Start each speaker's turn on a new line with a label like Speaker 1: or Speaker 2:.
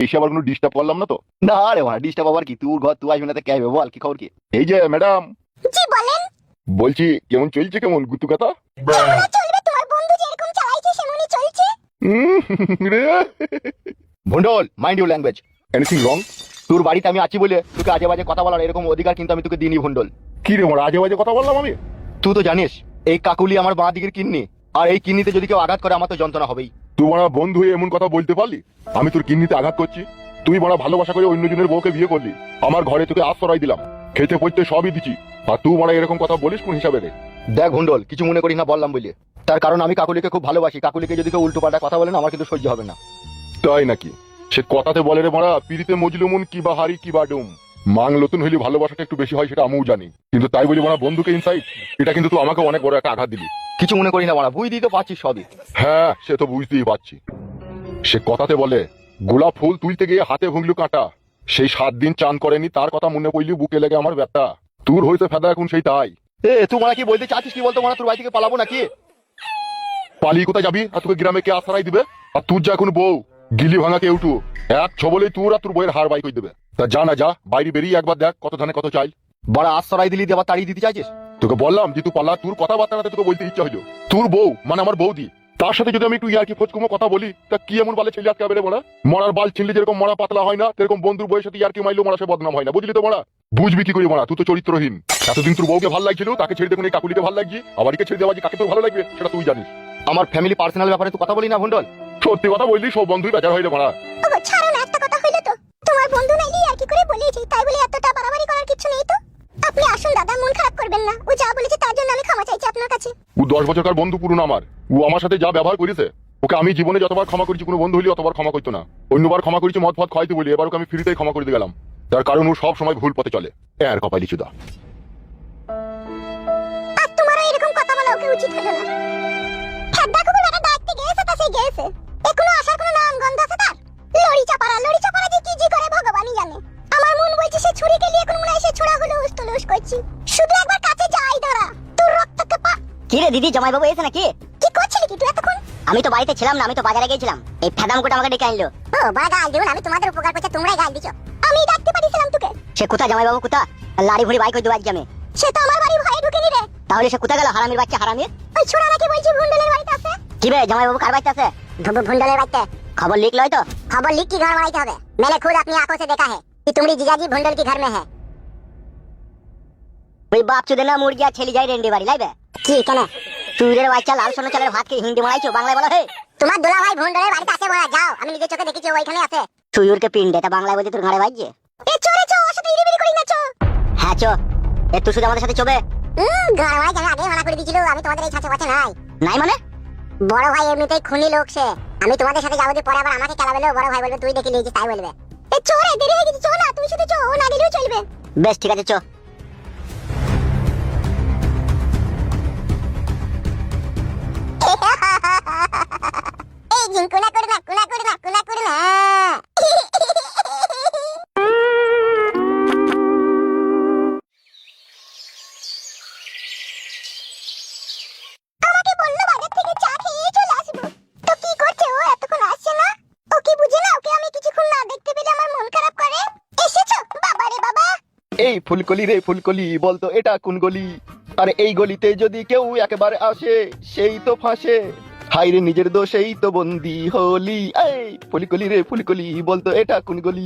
Speaker 1: এসে আবার কোনো ডিস্টার্ব করলাম না তো?
Speaker 2: না রে ভাই, ডিস্টার্ব আবার কি? তোর ঘর তুই আসবি না তো কে আসবে? বল কি খবর কি?
Speaker 1: এই যে ম্যাডাম,
Speaker 3: জি বলেন।
Speaker 1: বলছি কেমন চলছে, কেমন গুতু কথা?
Speaker 3: কেমন চলবে? তোমার বন্ধু যেরকম চালাইছে সেমনই চলছে।
Speaker 2: ভন্ডল, mind your language.
Speaker 1: Anything wrong?
Speaker 2: তোর বাড়িতে আমি আছি বলে তোকে আজে বাজে কথা বলার এরকম অধিকার কিন্তু আমি তোকে দিইনি ভন্ডল।
Speaker 1: কি রে আজে বাজে কথা বললাম আমি?
Speaker 2: তুই তো জানিস এই কাকুলি আমার বাঁ দিকের কিন্নি, আর এই কিন্নিতে যদি কেউ আঘাত করে আমার তো যন্ত্রণা হবেই।
Speaker 1: তুই বড় বন্ধু হয়ে এমন কথা বলতে পারলি? আমি তোর কিডনিতে আঘাত করছি? তুই বড় ভালোবাসা করে অন্যজনের বউকে বিয়ে করলি, আমার ঘরে তোকে আশ্রয় দিলাম, খেতে পড়তে সবই দিচ্ছি, আর তুই বড় এরকম কথা বলিস কোন হিসাবে রে?
Speaker 2: দেখ ভন্ডল, কিছু মনে করিস না বললাম বলে, তার কারণ আমি কাকুলিকে খুব ভালোবাসি। কাকুলিকে যদি কেউ উল্টো পাল্টা কথা বলে না আমার কিন্তু সহ্য হবে না।
Speaker 1: তাই নাকি? সে কথাতে বলে রে মারা, পিড়িতে মজলুমুন কি বা হারি কি বা ডুম। মাং নতুন হইলে ভালোবাসাটা একটু বেশি হয় সেটা আমিও জানি, কিন্তু তাই বলি মারা বন্ধুকে ইনসাইড, এটা কিন্তু তুই আমাকে অনেক বড় একটা আঘাত দিলি।
Speaker 2: কিছু মনে করি না বাড়া, বুঝতেই তো পারছিস সবই।
Speaker 1: হ্যাঁ সে তো বুঝতেই পারছি। সে কথাতে বলে গোলাপ ফুল তুলতে গিয়ে হাতে ভুংলু কাঁটা, সেই 7 দিন চান করেনি তার কথা মনে পড়লি বুকে লেগে আমার ব্যথা। তোর হইতে ফেদা এখন সেই তাই।
Speaker 2: তুই মারা কি বলতে চাচ্ছিস? কি বলতো মারা, তোর বাড়ি থেকে পালাবো নাকি?
Speaker 1: পালিয়ে কোথায় যাবি? আর তোকে গ্রামে কে আশ্রয় দিবে? আর তোর যা এখন বউ গিলি ভাঙা কে উঠু, এক ছবলেই তোর আর তোর বইয়ের হার বাই করে দেবে। তা যা না যা, বাইরে বেরিয়ে একবার দেখ কত ধানে কত চাই।
Speaker 2: বড় আশ্রয় দিলি দিয়ে আবার তাড়িয়ে দিতে চাইছিস?
Speaker 1: তোকে বললাম যে তুই পালা, তোর কথাবার্তা তোকে বলতে ইচ্ছা হইলো। তোর বউ মানে আমার বৌদি, তার সাথে যদি আমি একটু ইয়ার্কি ফোচকুমো কথা বলি তা কি এমন বালে ছেলে আটকে বেড়ে মরা? মরার বাল ছিনলে যেরকম মরা পাতলা হয় না, সেরকম বন্ধুর বউয়ের সাথে ইয়ার্কি মাইলেও মরা সে বদনাম হয় না, বুঝলি তো মরা? বুঝবি কি করি মরা, তুই তো চরিত্রহীন। এতদিন তোর বউকে ভালো লাগছিল, তাকে ছেড়ে দেখুন এই কাকুলিকে ভালো লাগছে, আবার একে ছেড়ে দেওয়া যে কাকে তোর ভালো লাগবে সেটা তুই জানিস।
Speaker 2: আমার ফ্যামিলি পার্সোনাল ব্যাপারে তুই কথা বলি না ভন্ডল।
Speaker 1: সত্যি কথা বললি সব বন্ধুই বেজার হইলে মরা।
Speaker 3: ওগো ছাড়ো না, একটা কথা হইলো তো। তোমার বন্ধু নাইলি আর কি করে বলেছি, তাই বলে এতটা বাড়াবাড়ি করার কিছু নেই তো। আপনি আসুন দাদা, মন খারাপ করবেন না। ও যা বলেছে তার জন্য আমি ক্ষমা চাইছি আপনার কাছে।
Speaker 1: ও 10 বছরকার বন্ধু পুরনো আমার, ও আমার সাথে যা ব্যবহার করেছে, ওকে আমি জীবনে যতবার ক্ষমা করেছি কোনো বন্ধু হলে অতবার ক্ষমা করতো না। অন্যবার ক্ষমা করেছি মদ ফদ খাইতে বলি, এবার ওকে আমি ফ্রিতেই ক্ষমা করে দিয়ে গেলাম, তার কারণ ও সব সময় ভুল পথে চলে। এর কপালি চুদা।
Speaker 3: আর তোমারও এরকম কথা বলা ওকে উচিত হলো না। ফেদ্দা কুকুর একটা ডাকতে গেছে তা সে গেছে, এখনো আসার কোনো নাম গন্ধ আছে তার? লড়ি চাপারা যে কি জি করে ভগবানই জানে। আমার মন বলছে সে ছুরি কে নিয়ে এখন মনে হয় সে ছোড়া হলো উস্তলুস করছি। শুধু একবার কাছে যাই দাঁড়া, তোর রক্তকে পা।
Speaker 4: কি রে দিদি, জামাই বাবু এসে নাকি?
Speaker 3: কি করছিলি কি তুই এতক্ষণ?
Speaker 4: আমি তো বাড়িতে ছিলাম না, আমি তো বাজারে গিয়েছিলাম। এই ফেদামকুটা আমাকে ডেকে আনলো।
Speaker 3: ও বড় গাল দিও না, আমি তোমাদের উপকার করতে তোমরাই গাল দিছো। আমি ডাকতে পারিছিলাম তোকে।
Speaker 4: সে কোথা জামাই বাবু কোথা? লাড়ি ভুড়ি বাইক দেবো আজকে আমি।
Speaker 3: সে তো আমার বাড়ি ভয়ে ঢুকেনি রে।
Speaker 4: তাহলে সে কোথা গেল হারামির বাচ্চা হারামির?
Speaker 3: ওই ছোড়া নাকি বলছি ভুন্ডলের বাড়িতে আছে।
Speaker 4: কি বে জামাই বাবু কার বাড়িতে আছে?
Speaker 3: ভুন্ডলের বাড়িতে
Speaker 4: খবর লিখ লয় তো?
Speaker 3: खबर लिख की घर बनाई हमें। मैंने खुद अपनी आंखों से देखा है कि तुम्हारी जीजाजी भुंडल के घर में है।
Speaker 4: ওই বাপ চোদে না মুরগি আর ছেলে যাই রেন্ডি বাড়ি লাইবে
Speaker 3: কি কেন?
Speaker 4: চুরের বাচ্চা লাল সোনা চালের ভাত খেয়ে হিন্দি মারাইছো, বাংলায় বলো হে?
Speaker 3: তোমার দুলা ভাই ভুন্ডলের বাড়িতে আছে বলা, যাও আমি নিজের চোখে দেখেছি ওইখানে আছে।
Speaker 4: চুইরকে পিন্ডে তা বাংলায় বলতে তোর ঘাড়ে বাজছে।
Speaker 3: এ চোরে চো, ওর সাথে ইরিবিরি করি না চো।
Speaker 4: হ্যাঁ চো, এ তুই শুধু আমাদের সাথে চবে?
Speaker 3: ঘর ভাই আমি আগে মানা করে দিয়েছিল, আমি তোমাদের এই ছাঁচে পাচ্ছে নাই।
Speaker 4: নাই মানে?
Speaker 3: বড় ভাই এমনিতেই খুনি লোক সে, আমি তোমাদের সাথে যাবো, পরে আবার আমাকে খেলা বলবে, বড় ভাই বলবে তুই দেখে নিয়েছিস তাই বলবে। এ চোরে দেরি হয়ে গেছে, চো না তুই শুধু চো, ও না গেলেও চলবে।
Speaker 4: বেশ ঠিক আছে চো।
Speaker 3: এই জিন কুনা করে না, কুনা করে না, কুনা করে না। আমাকে বললো বাজার থেকে চা খেয়ে চলে আসবো, তো কি করছে ও এতক্ষণ আসছে না? ও কি বুঝে না ওকে আমি কিছুক্ষণ না দেখতে পেলে আমার মন খারাপ করে? এসেছো বাবা রে বাবা।
Speaker 2: এই ফুলকলি রে ফুলকলি, বলতো এটা কোন গলি? আরে এই গলিতে যদি কেউ একেবারে আসে সেই তো ফাঁসে, হাই রে নিজের দোষেই তো বন্দি হলি। এই ফুলকলি রে ফুলকলি, বলতো এটা কোন গলি?